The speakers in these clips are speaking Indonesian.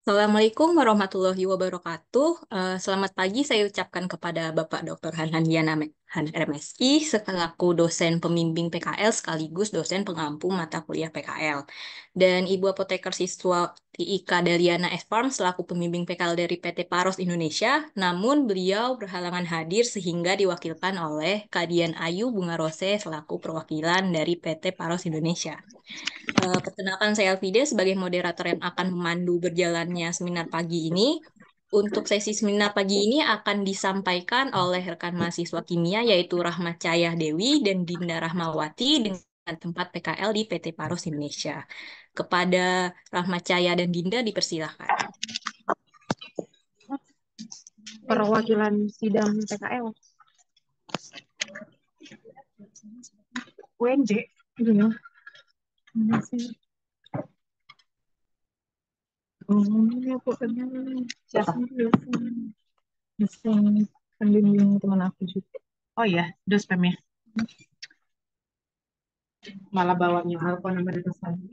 Assalamualaikum warahmatullahi wabarakatuh. Selamat pagi saya ucapkan kepada Bapak Dr. Hanhan Diana Han MSI selaku dosen pembimbing PKL sekaligus dosen pengampu mata kuliah PKL. Dan Ibu Apoteker Siswa Ika Daliana S. Farm selaku pembimbing PKL dari PT Paros Indonesia. Namun beliau berhalangan hadir sehingga diwakilkan oleh Kadian Ayu Bunga Rose selaku perwakilan dari PT Paros Indonesia. Perkenalkan saya Elvida sebagai moderator yang akan memandu berjalannya seminar pagi ini. Untuk sesi seminar pagi ini akan disampaikan oleh rekan mahasiswa kimia yaitu Rahmat Cahaya Dewi dan Dinda Rahmawati dengan tempat PKL di PT Paros Indonesia. Kepada Rahmat Cahaya dan Dinda dipersilahkan. Perwakilan sidang PKL UNJ gitu ya. Mana sih? Ini aku kenal siapa dosen pembimbing teman aku juga. Oh iya, dospem ya. Malah bawanya apa namanya dosen.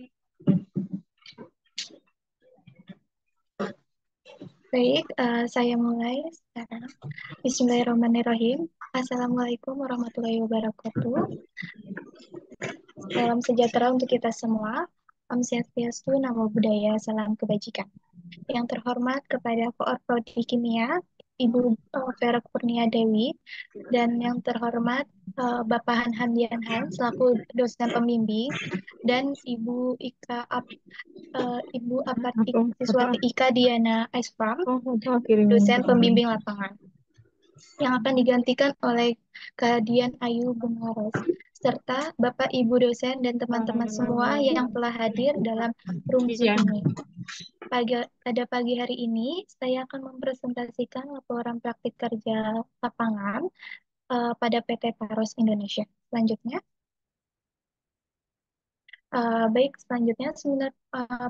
Baik, saya mulai sekarang. Bismillahirrahmanirrahim. Assalamualaikum warahmatullahi wabarakatuh. Salam sejahtera untuk kita semua. Om Swastiastu, Namo Buddhaya, Salam Kebajikan. Yang terhormat kepada Prodi Kimia, Ibu Vera Kurnia Dewi, dan yang terhormat Bapak Han Dianhan selaku dosen pembimbing, dan Ibu Siswati Ika Diana Aisfram, dosen pembimbing lapangan, yang akan digantikan oleh Kadian Ayu Bungaros, serta Bapak Ibu dosen dan teman-teman semua yang telah hadir dalam room Zoom ini. Pada pagi hari ini, saya akan mempresentasikan laporan praktik kerja lapangan pada PT Paros Indonesia. Selanjutnya, baik, selanjutnya seminar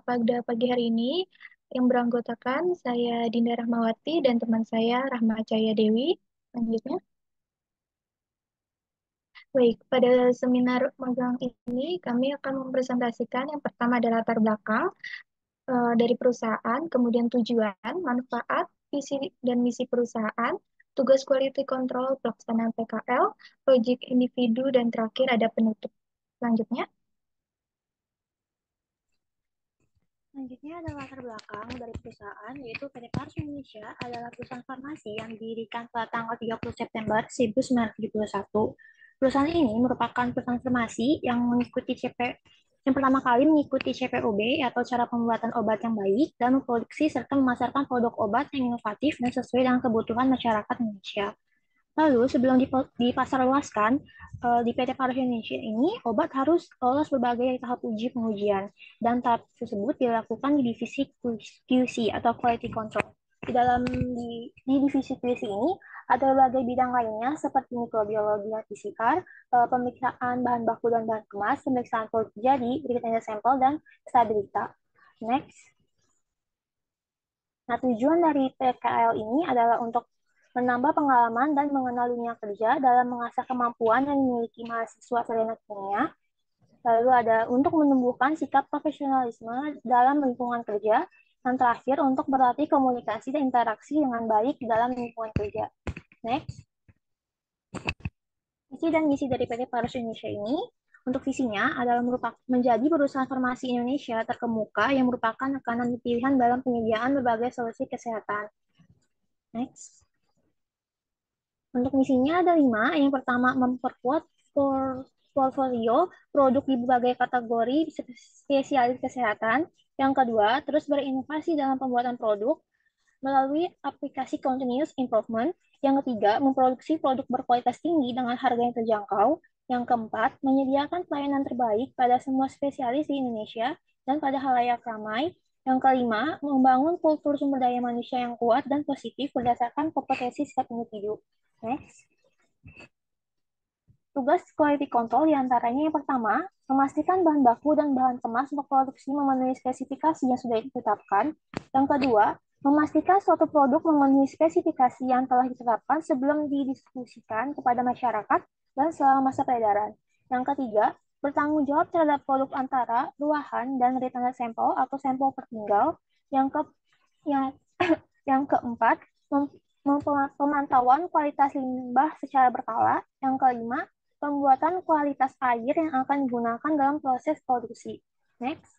pada pagi hari ini yang beranggotakan saya Dinda Rahmawati dan teman saya Rahma Cahaya Dewi. Selanjutnya, baik, pada seminar magang ini kami akan mempresentasikan yang pertama adalah latar belakang dari perusahaan, kemudian tujuan, manfaat, visi dan misi perusahaan, tugas quality control, pelaksanaan PKL, proyek individu, dan terakhir ada penutup. Selanjutnya. Selanjutnya adalah latar belakang dari perusahaan, yaitu PT Paros Indonesia adalah perusahaan farmasi yang didirikan pada tanggal 30 September 1971. Perusahaan ini merupakan perusahaan farmasi yang pertama kali mengikuti CPOB atau cara pembuatan obat yang baik dan memproduksi serta memasarkan produk obat yang inovatif dan sesuai dengan kebutuhan masyarakat Indonesia. Lalu sebelum dipasarluaskan di PT Paros Indonesia ini, obat harus lolos berbagai tahap uji pengujian dan tahap tersebut dilakukan di divisi QC atau Quality Control. Di divisi QC ini ada berbagai bidang lainnya seperti mikrobiologi dan PCR, pemeriksaan bahan baku dan bahan kemas, pemeriksaan produk jadi, berikutnya sampel dan stabilitas. Next. Nah, tujuan dari PKL ini adalah untuk menambah pengalaman dan mengenal dunia kerja dalam mengasah kemampuan yang dimiliki mahasiswa sarjana kimia. Lalu ada untuk menumbuhkan sikap profesionalisme dalam lingkungan kerja. Dan terakhir, untuk berlatih komunikasi dan interaksi dengan baik dalam lingkungan kerja. Next. Visi dan misi dari PT Paros Indonesia ini, untuk visinya adalah menjadi perusahaan farmasi Indonesia terkemuka yang merupakan rekanan pilihan dalam penyediaan berbagai solusi kesehatan. Next. Untuk misinya ada 5. Yang pertama, memperkuat portfolio produk di berbagai kategori spesialis kesehatan. Yang kedua, terus berinovasi dalam pembuatan produk melalui aplikasi continuous improvement. Yang ketiga, memproduksi produk berkualitas tinggi dengan harga yang terjangkau. Yang keempat, menyediakan pelayanan terbaik pada semua spesialis di Indonesia dan pada halayak ramai. Yang kelima, membangun kultur sumber daya manusia yang kuat dan positif berdasarkan kompetensi setiap individu. Next. Tugas quality control diantaranya yang pertama, memastikan bahan baku dan bahan kemas untuk produksi memenuhi spesifikasi yang sudah ditetapkan. Yang kedua, memastikan suatu produk memenuhi spesifikasi yang telah ditetapkan sebelum didistribusikan kepada masyarakat dan selama masa peredaran. Yang ketiga, bertanggung jawab terhadap produk antara ruahan dan return sampel atau sampel tertinggal. Yang Yang yang keempat, pemantauan kualitas limbah secara berkala. Yang kelima, pembuatan kualitas air yang akan digunakan dalam proses produksi. Next.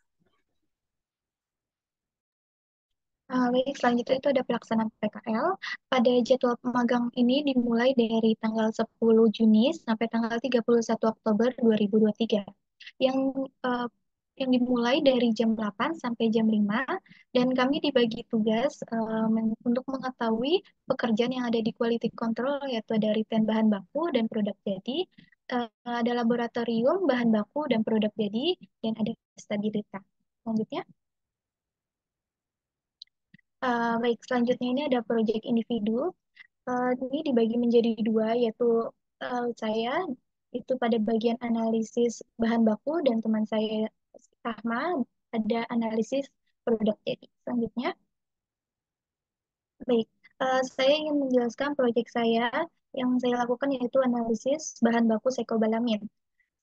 Baik, selanjutnya itu ada pelaksanaan PKL. Pada jadwal magang ini dimulai dari tanggal 10 Juni sampai tanggal 31 Oktober 2023. Yang eh, yang dimulai dari jam 8 sampai jam 5 dan kami dibagi tugas untuk mengetahui pekerjaan yang ada di quality control yaitu dari ten bahan baku dan produk jadi, ada laboratorium bahan baku dan produk jadi dan ada stabilitas. Selanjutnya baik, selanjutnya ini ada proyek individu. Ini dibagi menjadi dua, yaitu saya itu pada bagian analisis bahan baku dan teman saya Rahma ada analisis produk jadi. Selanjutnya, baik, saya ingin menjelaskan proyek saya yang saya lakukan yaitu analisis bahan baku sekobalamin.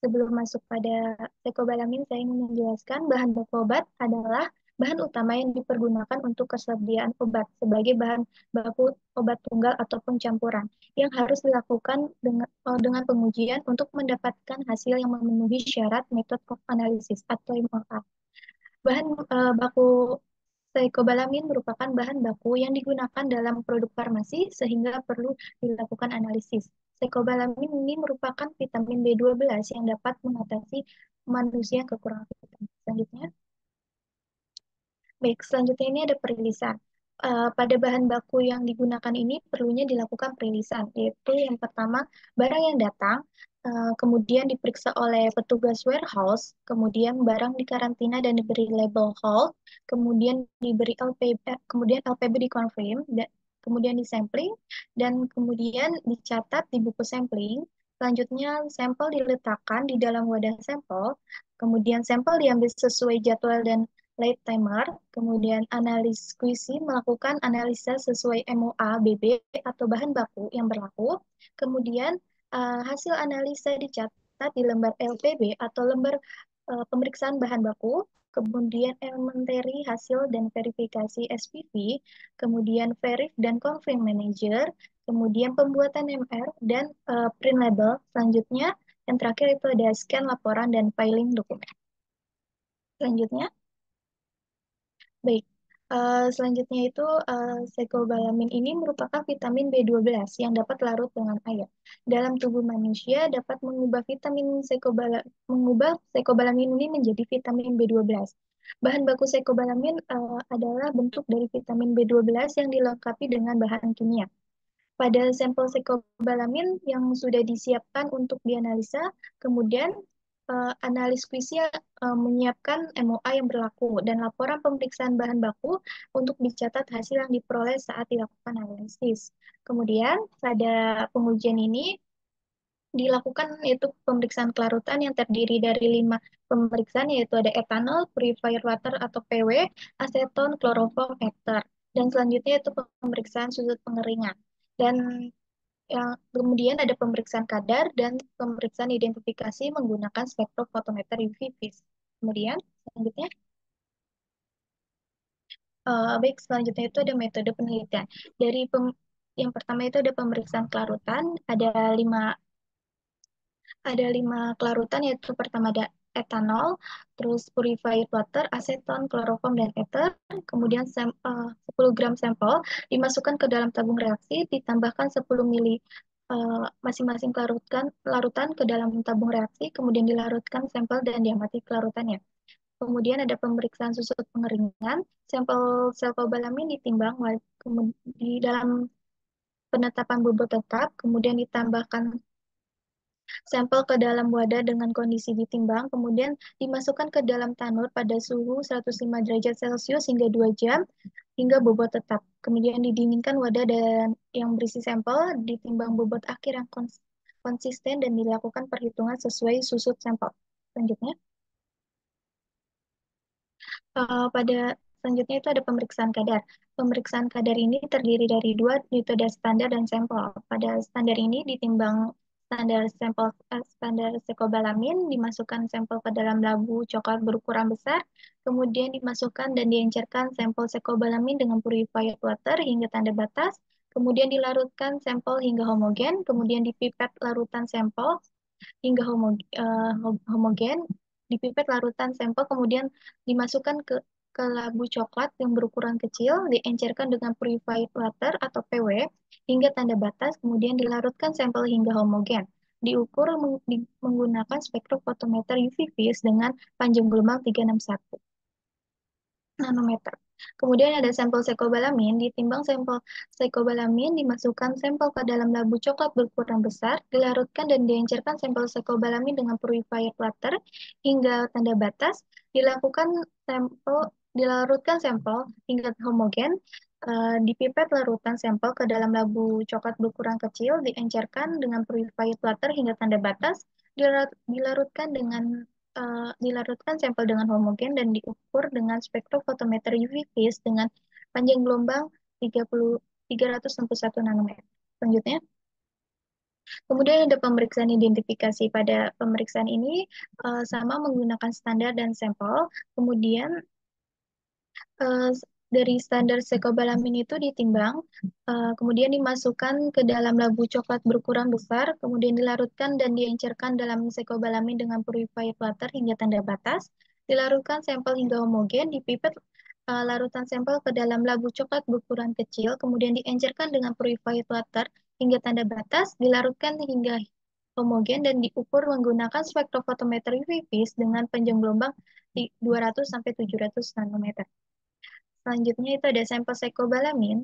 Sebelum masuk pada sekobalamin, saya ingin menjelaskan bahan baku obat adalah bahan utama yang dipergunakan untuk kesediaan obat sebagai bahan baku obat tunggal ataupun campuran yang harus dilakukan dengan pengujian untuk mendapatkan hasil yang memenuhi syarat method of analysis atau MOA. Bahan baku Phycobalamin merupakan bahan baku yang digunakan dalam produk farmasi sehingga perlu dilakukan analisis. Phycobalamin ini merupakan vitamin B12 yang dapat mengatasi manusia yang kekurangan vitamin. Selanjutnya, baik, selanjutnya ini ada perilisan. Pada bahan baku yang digunakan ini perlunya dilakukan perilisan, yaitu yang pertama barang yang datang, kemudian diperiksa oleh petugas warehouse, kemudian barang dikarantina dan diberi label hold, kemudian diberi LPB, kemudian LPB dikonfirm, kemudian disampling, dan kemudian dicatat di buku sampling. Selanjutnya sampel diletakkan di dalam wadah sampel, kemudian sampel diambil sesuai jadwal dan late timer, kemudian analis QC melakukan analisa sesuai MOA BB atau bahan baku yang berlaku, kemudian hasil analisa dicatat di lembar LPB atau lembar pemeriksaan bahan baku, kemudian elementary hasil dan verifikasi SPV, kemudian verif dan confirm manager, kemudian pembuatan MR dan print label. Selanjutnya, yang terakhir itu ada scan laporan dan filing dokumen. Selanjutnya, baik. Selanjutnya itu sekobalamin ini merupakan vitamin B12 yang dapat larut dengan air. Dalam tubuh manusia dapat mengubah sekobalamin ini menjadi vitamin B12. Bahan baku sekobalamin adalah bentuk dari vitamin B12 yang dilengkapi dengan bahan kimia. Pada sampel sekobalamin yang sudah disiapkan untuk dianalisa, kemudian analis kuisnya menyiapkan MOA yang berlaku dan laporan pemeriksaan bahan baku untuk dicatat hasil yang diperoleh saat dilakukan analisis. Kemudian pada pengujian ini dilakukan yaitu pemeriksaan kelarutan yang terdiri dari 5 pemeriksaan yaitu ada etanol, purified water atau PW, aseton, kloroform, ether. Dan selanjutnya itu pemeriksaan sudut pengeringan. Dan yang kemudian ada pemeriksaan kadar dan pemeriksaan identifikasi menggunakan spektrofotometer UV vis. Kemudian selanjutnya, baik selanjutnya itu ada metode penelitian. Dari yang pertama itu ada pemeriksaan kelarutan, ada lima kelarutan yaitu pertama ada etanol, terus purified water, aseton, kloroform, dan ether. Kemudian 10 gram sampel dimasukkan ke dalam tabung reaksi, ditambahkan 10 mili masing-masing larutan ke dalam tabung reaksi, kemudian dilarutkan sampel dan diamati kelarutannya. Kemudian ada pemeriksaan susut pengeringan, sampel sel kobalamin ditimbang di dalam penetapan bobot tetap, kemudian ditambahkan sampel ke dalam wadah dengan kondisi ditimbang, kemudian dimasukkan ke dalam tanur pada suhu 105 derajat Celcius hingga 2 jam, hingga bobot tetap. Kemudian didinginkan wadah dan yang berisi sampel, ditimbang bobot akhir yang konsisten dan dilakukan perhitungan sesuai susut sampel. Selanjutnya, pada selanjutnya itu ada pemeriksaan kadar. Pemeriksaan kadar ini terdiri dari dua metode standar dan sampel. Pada standar ini ditimbang standar sekobalamin, dimasukkan sampel ke dalam labu coklat berukuran besar, kemudian dimasukkan dan diencerkan sampel sekobalamin dengan purified water hingga tanda batas, kemudian dilarutkan sampel hingga homogen, kemudian dipipet larutan sampel hingga homogen, dipipet larutan sampel, kemudian dimasukkan ke labu coklat yang berukuran kecil, diencerkan dengan purified water atau PW hingga tanda batas, kemudian dilarutkan sampel hingga homogen. Diukur menggunakan spektrofotometer UV vis dengan panjang gelombang 361 nanometer. Kemudian ada sampel sekobalamin, ditimbang sampel sekobalamin, dimasukkan sampel ke dalam labu coklat berukuran besar, dilarutkan dan diencerkan sampel sekobalamin dengan purified water hingga tanda batas, dilarutkan sampel hingga homogen, dipipet larutan sampel ke dalam labu coklat berukuran kecil, diencerkan dengan purified water hingga tanda batas, dilarutkan sampel dengan homogen dan diukur dengan spektrofotometer UV vis dengan panjang gelombang 361 nanometer. Selanjutnya, kemudian ada pemeriksaan identifikasi. Pada pemeriksaan ini sama menggunakan standar dan sampel. Kemudian dari standar sekobalamin itu ditimbang, kemudian dimasukkan ke dalam labu coklat berukuran besar, kemudian dilarutkan dan diencerkan dalam sekobalamin dengan purified water hingga tanda batas, dilarutkan sampel hingga homogen, dipipet larutan sampel ke dalam labu coklat berukuran kecil, kemudian diencerkan dengan purified water hingga tanda batas, dilarutkan hingga homogen dan diukur menggunakan spektrofotometer UV vis dengan panjang gelombang 200 sampai 700 nanometer. Selanjutnya itu ada sampel sekobalamin.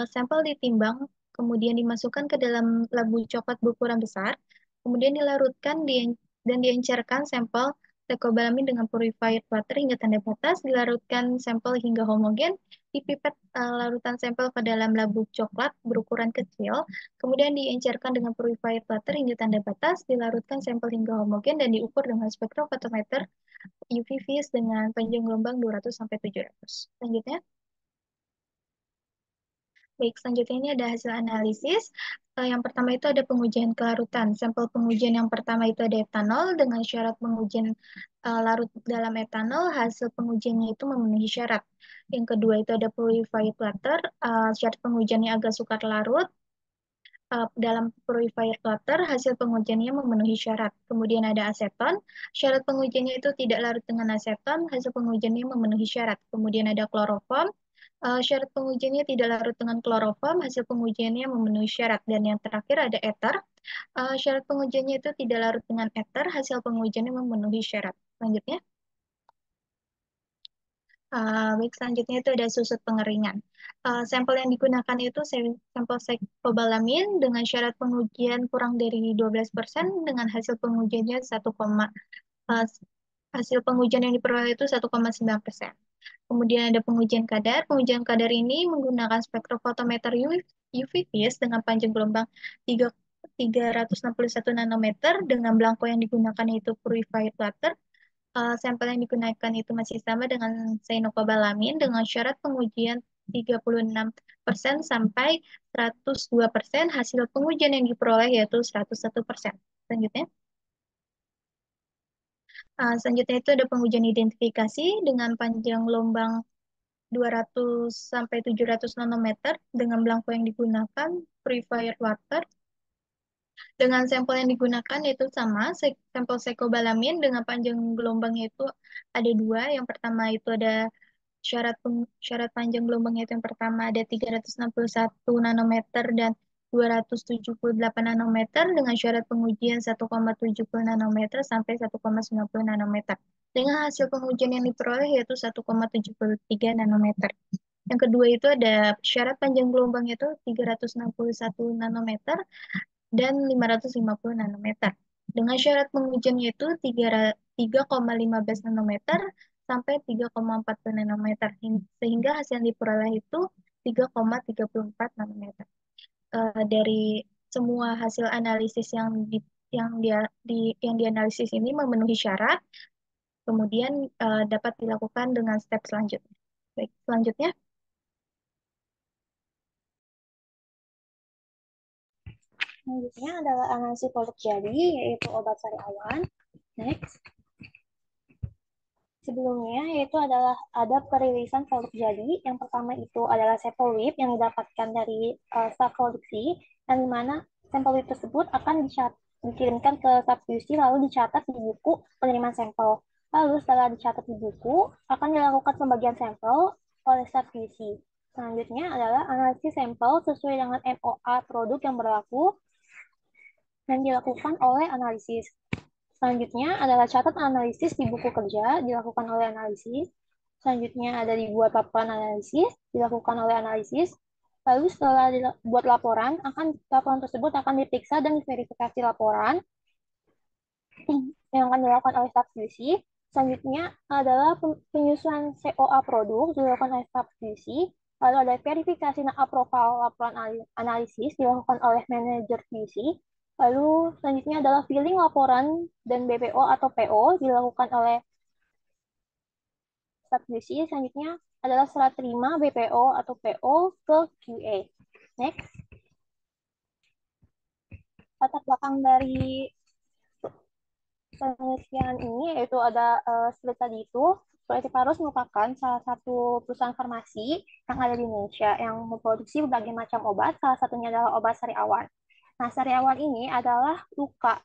Sampel ditimbang, kemudian dimasukkan ke dalam labu coklat berukuran besar, kemudian dilarutkan dan diencerkan sampel sekobalamin dengan purified water hingga tanda batas, dilarutkan sampel hingga homogen, dipipet larutan sampel ke dalam labu coklat berukuran kecil, kemudian diencerkan dengan purified water hingga tanda batas, dilarutkan sampel hingga homogen dan diukur dengan spektrofotometer UV vis dengan panjang gelombang 200 sampai 700. Selanjutnya, baik, selanjutnya ini ada hasil analisis. Yang pertama itu ada pengujian kelarutan. Sampel pengujian yang pertama itu ada etanol dengan syarat pengujian larut dalam etanol. Hasil pengujiannya itu memenuhi syarat. Yang kedua itu ada purified water. Syarat pengujiannya agak sukar larut. Dalam purified water, hasil pengujiannya memenuhi syarat. Kemudian ada aseton, syarat pengujiannya itu tidak larut dengan aseton, hasil pengujiannya memenuhi syarat. Kemudian ada kloroform, syarat pengujiannya tidak larut dengan kloroform, hasil pengujiannya memenuhi syarat. Dan yang terakhir ada ether, syarat pengujiannya itu tidak larut dengan ether, hasil pengujiannya memenuhi syarat. Selanjutnya. Baik, selanjutnya itu ada susut pengeringan. Sampel yang digunakan itu sampel sekobalamin dengan syarat pengujian kurang dari 12% dengan hasil pengujiannya hasil pengujian yang diperoleh itu 1,9%. Kemudian ada pengujian kadar. Pengujian kadar ini menggunakan spektrofotometer UV vis dengan panjang gelombang 361 nanometer dengan belangko yang digunakan yaitu purified water. Sampel yang digunakan itu masih sama dengan cyanocobalamin dengan syarat pengujian 36% sampai 102%. Hasil pengujian yang diperoleh yaitu 101%. Selanjutnya. Selanjutnya itu ada pengujian identifikasi dengan panjang gelombang 200 sampai 700 nanometer dengan belangko yang digunakan purified water. Dengan sampel yang digunakan yaitu sama, sampel sekobalamin dengan panjang gelombangnya itu ada dua. Yang pertama itu ada syarat panjang gelombangnya itu yang pertama ada 361 nanometer dan 278 nanometer dengan syarat pengujian 1,70 nanometer sampai 1,90 nanometer. Dengan hasil pengujian yang diperoleh yaitu 1,73 nanometer. Yang kedua itu ada syarat panjang gelombang itu 361 nanometer dan 550 nanometer. Dengan syarat pengujiannya itu 3,15 nanometer sampai 3,40 nanometer. Sehingga hasil yang diperoleh itu 3,34 nanometer. Dari semua hasil analisis yang dianalisis ini memenuhi syarat, kemudian dapat dilakukan dengan step selanjutnya. Baik, selanjutnya. Selanjutnya adalah analisis produk jadi, yaitu obat sari awan. Next. Sebelumnya yaitu adalah ada perilisan produk jadi. Yang pertama itu adalah sampel WIP yang didapatkan dari staf produksi, yang dimana sampel WIP tersebut akan dikirimkan ke staf QC lalu dicatat di buku penerimaan sampel. Lalu setelah dicatat di buku akan dilakukan pembagian sampel oleh staf QC. Selanjutnya adalah analisis sampel sesuai dengan MOA produk yang berlaku dan dilakukan oleh analisis. Selanjutnya adalah catat analisis di buku kerja, dilakukan oleh analisis. Selanjutnya ada dibuat laporan analisis, dilakukan oleh analisis. Lalu setelah dibuat laporan tersebut akan diperiksa dan diverifikasi laporan yang akan dilakukan oleh staf QC. Selanjutnya adalah penyusunan COA produk, dilakukan oleh staf QC. Lalu ada verifikasi dan approval laporan analisis, dilakukan oleh manajer QC. Lalu selanjutnya adalah filing laporan dan BPO atau PO dilakukan oleh staf QC. Selanjutnya adalah serah terima BPO atau PO ke QA. Next. Latar belakang dari penelitian ini yaitu ada seperti tadi itu, Proetiparus merupakan salah satu perusahaan farmasi yang ada di Indonesia yang memproduksi berbagai macam obat, salah satunya adalah obat sari awan. Nah, sari awan ini adalah luka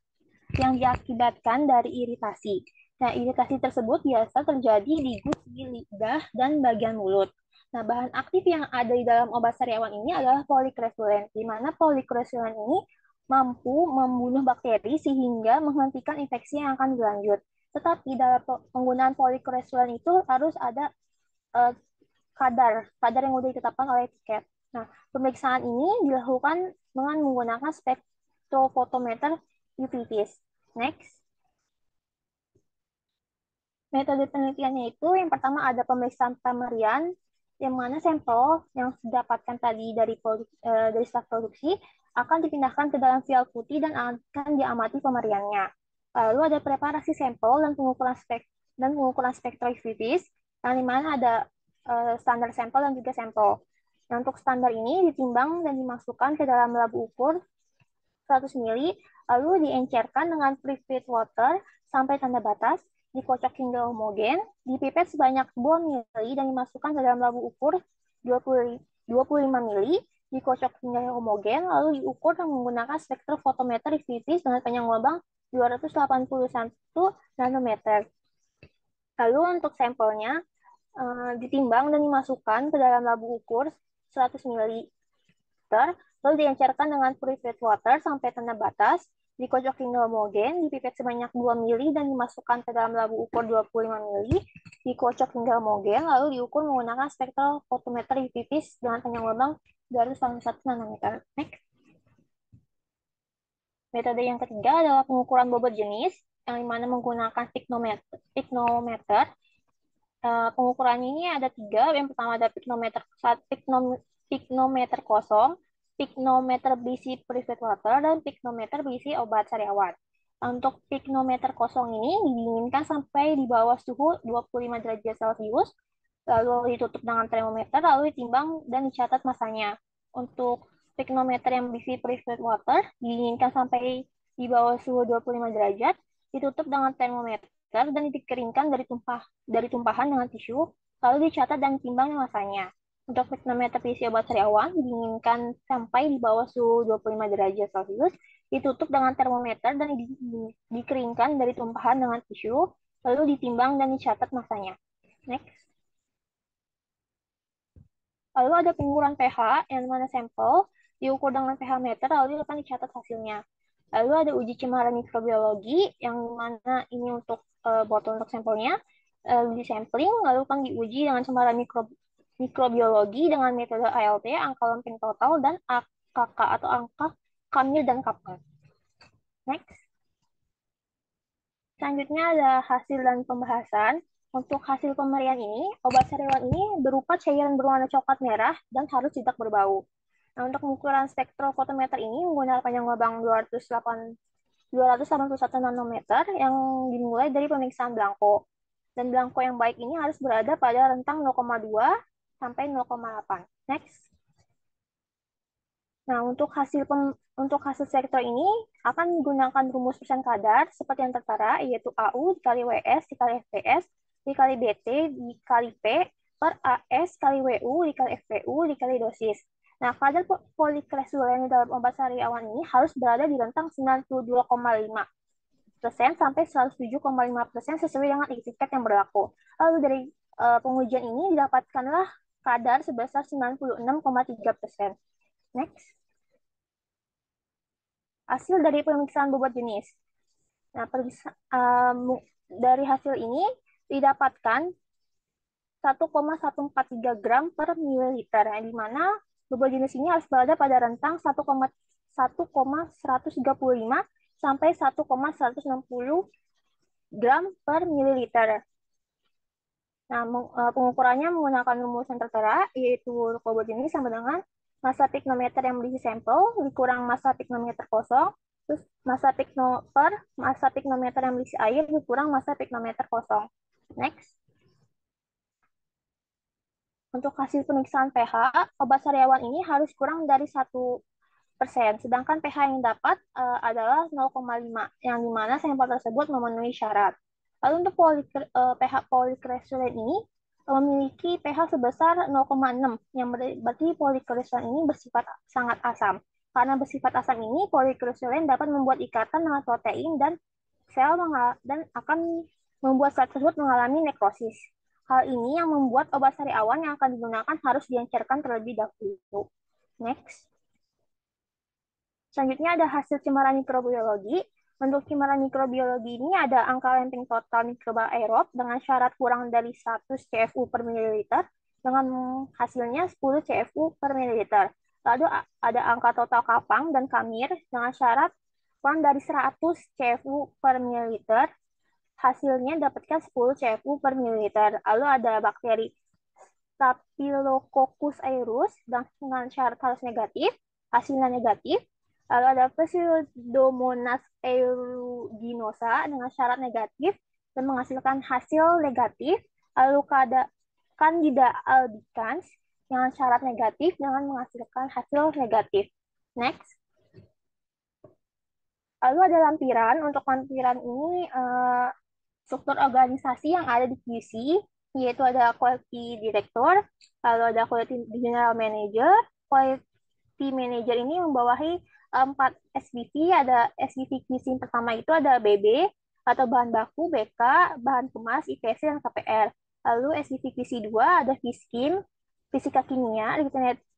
yang diakibatkan dari iritasi. Nah, iritasi tersebut biasa terjadi di gusi, lidah, dan bagian mulut. Nah, bahan aktif yang ada di dalam obat sari awan ini adalah polikresulen, di mana polikresulen ini mampu membunuh bakteri sehingga menghentikan infeksi yang akan berlanjut. Tetapi dalam penggunaan polikresulen itu harus ada uh, kadar yang sudah ditetapkan oleh etiket. Nah, pemeriksaan ini dilakukan dengan menggunakan spektrofotometer UV-Vis. Next. Metode penelitiannya itu yang pertama ada pemeriksaan pemerian, yang mana sampel yang didapatkan tadi dari staf produksi akan dipindahkan ke dalam vial putih dan akan diamati pemeriannya. Lalu ada preparasi sampel dan pengukuran spektrofotometris, yang dimana ada standar sampel dan juga sampel. Nah, untuk standar ini ditimbang dan dimasukkan ke dalam labu ukur 100 ml, lalu diencerkan dengan purified water sampai tanda batas, dikocok hingga homogen, dipipet sebanyak 2 ml dan dimasukkan ke dalam labu ukur 25 ml, dikocok hingga homogen, lalu diukur menggunakan spektrofotometer UV-Vis dengan panjang lubang 281 nanometer. Lalu untuk sampelnya ditimbang dan dimasukkan ke dalam labu ukur 100 ml, lalu diencerkan dengan purified water sampai tanda batas, dikocok hingga homogen, dipipet sebanyak 2 ml dan dimasukkan ke dalam labu ukur 25 ml, dikocok hingga homogen, lalu diukur menggunakan spektrofotometer UV-Vis dengan panjang lubang 281 nanometer. Next. Metode yang ketiga adalah pengukuran bobot jenis, yang dimana menggunakan piknometer. Pengukuran ini ada 3. Yang pertama ada piknometer kosong, piknometer berisi purified water, dan piknometer berisi obat sari awan. Untuk piknometer kosong ini didinginkan sampai di bawah suhu 25 derajat Celcius, lalu ditutup dengan termometer, lalu ditimbang dan dicatat masanya. Untuk piknometer yang berisi purified water didinginkan sampai di bawah suhu 25 derajat, ditutup dengan termometer dan dikeringkan dari tumpahan dengan tisu, lalu dicatat dan ditimbang masanya. Untuk piknometer berisi obat sari awan didinginkan sampai di bawah suhu 25 derajat Celcius, ditutup dengan termometer dan dikeringkan dari tumpahan dengan tisu, lalu ditimbang dan dicatat masanya. Next. Lalu ada pengukuran pH yang mana sampel diukur dengan pH meter lalu akan dicatat hasilnya. Lalu ada uji cemaran mikrobiologi yang mana ini untuk botol untuk sampelnya, uji sampling lalu akan diuji dengan cemaran mikrobiologi dengan metode ALT, angka lumping total, dan AKK atau angka Kamil dan Kaplan. Next. Selanjutnya ada hasil dan pembahasan. Untuk hasil pemerian ini, obat sari awan ini berupa cairan berwarna coklat merah dan harus tidak berbau. Nah, untuk pengukuran spektrofotometer ini menggunakan panjang lubang 281 nanometer yang dimulai dari pemeriksaan blanko. Dan blanko yang baik ini harus berada pada rentang 0,2 sampai 0,8. Next. Nah, untuk hasil Untuk hasil sektor ini akan menggunakan rumus persen kadar seperti yang tertera, yaitu AU dikali WS dikali FPS dikali BT dikali P per AS kali WU dikali FPU dikali dosis. Nah, kadar polikresulen dalam obat sariawan ini harus berada di rentang 92,5% sampai 107,5% sesuai dengan etiket yang berlaku. Lalu dari pengujian ini didapatkanlah kadar sebesar 96,3%. Next. Hasil dari pemeriksaan bobot jenis. Nah, dari hasil ini didapatkan 1,143 gram per mililiter, yang di mana bobot jenis ini harus berada pada rentang 1,135 sampai 1,160 gram per mililiter. Nah, pengukurannya menggunakan rumus yang tertera, yaitu bobot jenis sama dengan massa piknometer yang berisi sampel dikurang massa piknometer kosong, terus massa piknometer yang berisi air dikurang massa piknometer kosong. Next. Untuk hasil pemeriksaan pH, obat sariawan ini harus kurang dari 1%, sedangkan pH yang dapat adalah 0,5, yang dimana sampel tersebut memenuhi syarat. Lalu untuk pH polikresulen ini memiliki pH sebesar 0,6, yang berarti polikresulen ini bersifat sangat asam. Karena bersifat asam ini, polikresulen dapat membuat ikatan dengan protein dan sel dan akan membuat sel tersebut mengalami nekrosis. Hal ini yang membuat obat sariawan yang akan digunakan harus diencerkan terlebih dahulu. Next. Selanjutnya ada hasil cemaran mikrobiologi. Untuk cemaran mikrobiologi ini ada angka lempeng total mikroba aerob dengan syarat kurang dari 100 CFU per mililiter dengan hasilnya 10 CFU per mililiter. Lalu ada angka total kapang dan kamir dengan syarat kurang dari 100 CFU per mililiter, hasilnya dapatkan 10 CFU per mililiter. Lalu ada bakteri Staphylococcus aureus dengan syarat harus negatif, hasilnya negatif. Lalu ada Pseudomonas aeruginosa dengan syarat negatif dan menghasilkan hasil negatif. Lalu ada Candida albicans dengan syarat negatif dengan menghasilkan hasil negatif. Next. Lalu ada lampiran. Untuk lampiran ini struktur organisasi yang ada di QC, yaitu ada Quality Director, lalu ada Quality General Manager. Quality Manager ini membawahi 4 SBV, ada SBV QC yang pertama itu ada BB, atau bahan baku, BK, bahan kemas, IPC, dan KPR. Lalu SBV QC 2 ada Fiskim, fisika kimia,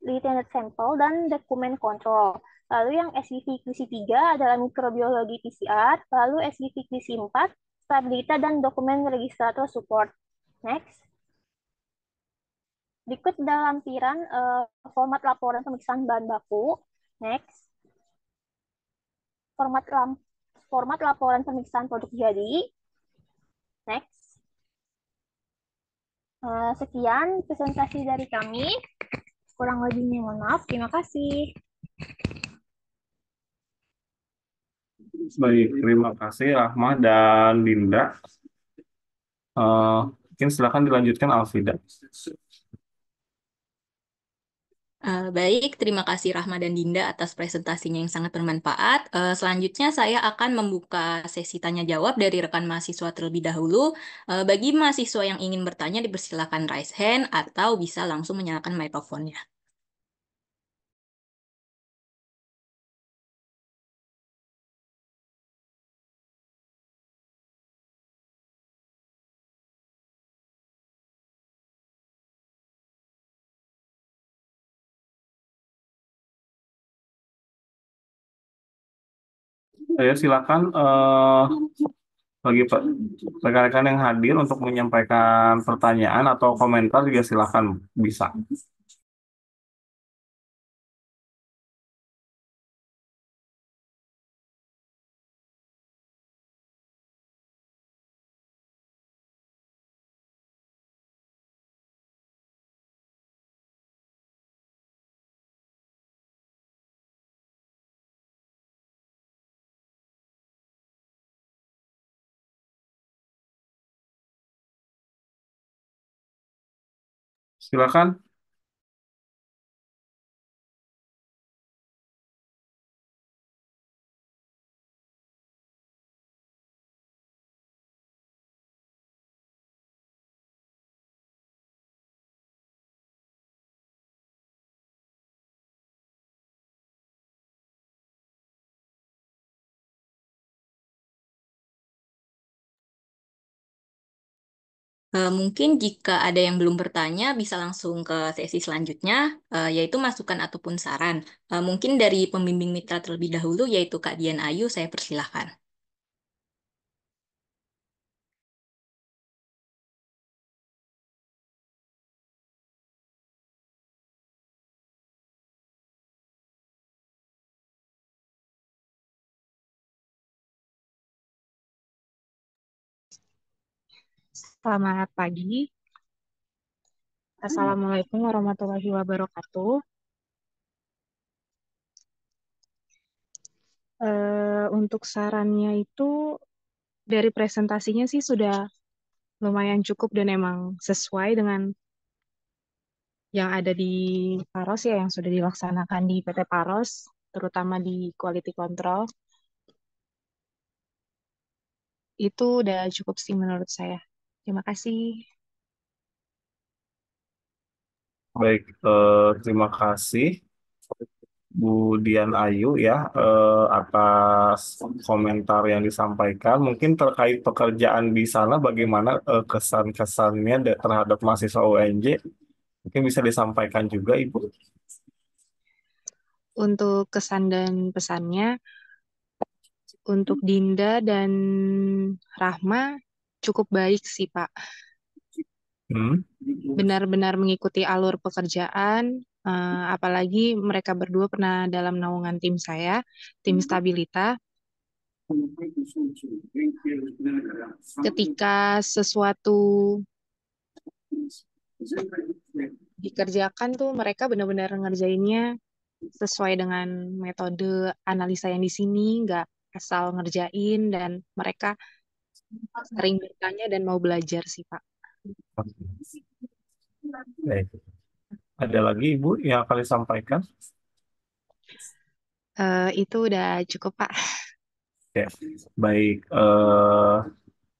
Lieutenant Sample, dan dokumen kontrol. Lalu yang SBV QC 3 adalah mikrobiologi PCR, lalu SBV QC 4 stabilitas dan dokumen registrator support. Next. Berikut dalam lampiran format laporan pemeriksaan bahan baku. Next. Format laporan pemeriksaan produk jadi. Next. Sekian presentasi dari kami. Kurang lebihnya mohon maaf. Terima kasih. Baik, terima kasih Rahma dan Dinda. Mungkin silakan dilanjutkan Alfida. Baik, terima kasih Rahma dan Dinda atas presentasinya yang sangat bermanfaat. Selanjutnya saya akan membuka sesi tanya jawab dari rekan mahasiswa terlebih dahulu. Bagi mahasiswa yang ingin bertanya, dipersilakan raise hand atau bisa langsung menyalakan mikrofonnya. Saya silakan bagi rekan-rekan yang hadir untuk menyampaikan pertanyaan atau komentar juga silakan bisa. Silakan. Mungkin jika ada yang belum bertanya, bisa langsung ke sesi selanjutnya, yaitu masukan ataupun saran. Mungkin dari pembimbing mitra terlebih dahulu, yaitu Kak Dian Ayu, saya persilahkan. Selamat pagi. Assalamualaikum warahmatullahi wabarakatuh. Untuk sarannya itu dari presentasinya sih sudah lumayan cukup dan emang sesuai dengan yang ada di Paros ya, yang sudah dilaksanakan di PT Paros, terutama di quality control. Itu udah cukup sih menurut saya. Terima kasih. Baik, terima kasih Bu Dian Ayu ya atas komentar yang disampaikan. Mungkin terkait pekerjaan di sana, bagaimana kesan-kesannya terhadap mahasiswa UNJ? Mungkin bisa disampaikan juga, Ibu. Untuk kesan dan pesannya, untuk Dinda dan Rahma cukup baik sih, Pak. Hmm. Benar-benar mengikuti alur pekerjaan, apalagi mereka berdua pernah dalam naungan tim saya, tim Stabilita. Ketika sesuatu dikerjakan tuh mereka benar-benar ngerjainnya sesuai dengan metode analisa yang di sini, nggak asal ngerjain, dan mereka sering bertanya dan mau belajar sih, Pak. Baik. Ada lagi Ibu yang akan disampaikan? Itu udah cukup, Pak. Ya, baik.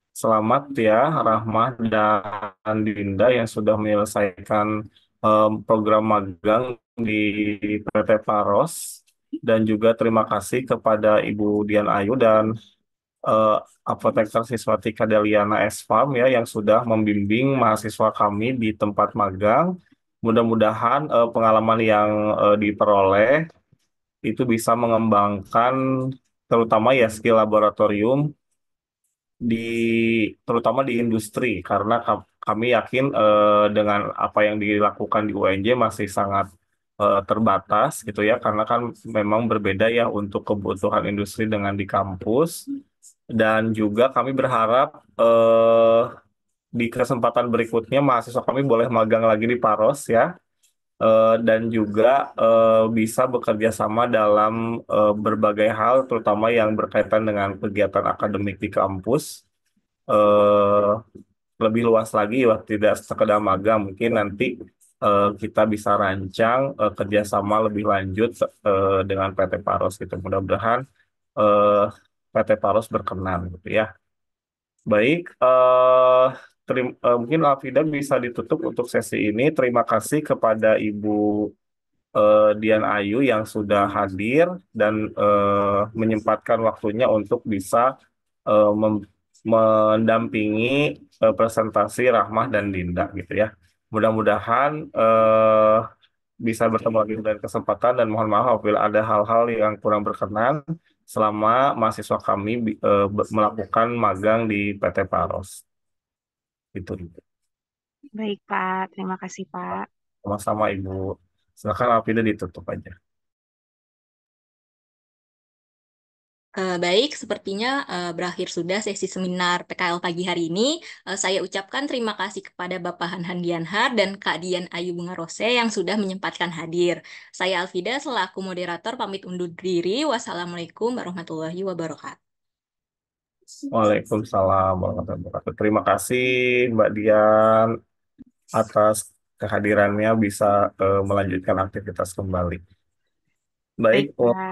Selamat ya Rahmah dan Dinda yang sudah menyelesaikan program magang di PT Paros, dan juga terima kasih kepada Ibu Dian Ayu dan eh, Apoteker Siswati Kadeliana S. Farm ya yang sudah membimbing mahasiswa kami di tempat magang. Mudah-mudahan pengalaman yang diperoleh itu bisa mengembangkan terutama ya skill laboratorium di terutama di industri, karena kami yakin dengan apa yang dilakukan di UNJ masih sangat terbatas gitu ya, karena kan memang berbeda ya untuk kebutuhan industri dengan di kampus. Dan juga kami berharap di kesempatan berikutnya mahasiswa kami boleh magang lagi di Paros ya, dan juga bisa bekerja sama dalam berbagai hal, terutama yang berkaitan dengan kegiatan akademik di kampus. eh, Lebih luas lagi, ya, tidak sekedar magang, mungkin nanti kita bisa rancang kerjasama lebih lanjut dengan PT Paros gitu. Mudah-mudahan eh, PT Paros berkenan gitu ya. Baik, mungkin Alfida bisa ditutup untuk sesi ini. Terima kasih kepada Ibu Dian Ayu yang sudah hadir dan menyempatkan waktunya untuk bisa mendampingi presentasi Rahmah dan Dinda gitu ya. Mudah-mudahan bisa bertemu lagi dari kesempatan, dan mohon maaf apabila ada hal-hal yang kurang berkenan selama mahasiswa kami melakukan magang di PT Paros. Itu. Baik, Pak. Terima kasih, Pak. Sama-sama Ibu. Silakan Alfida ditutup aja. Baik, sepertinya berakhir sudah sesi seminar PKL pagi hari ini. Saya ucapkan terima kasih kepada Bapak Hanhan Dianhar dan Kak Dian Ayu Bungarose yang sudah menyempatkan hadir. Saya Alfida selaku moderator pamit undur diri. Wassalamualaikum warahmatullahi wabarakatuh. Waalaikumsalam warahmatullahi wabarakatuh. Terima kasih Mbak Dian atas kehadirannya, bisa melanjutkan aktivitas kembali. Baik, Baik, Pak.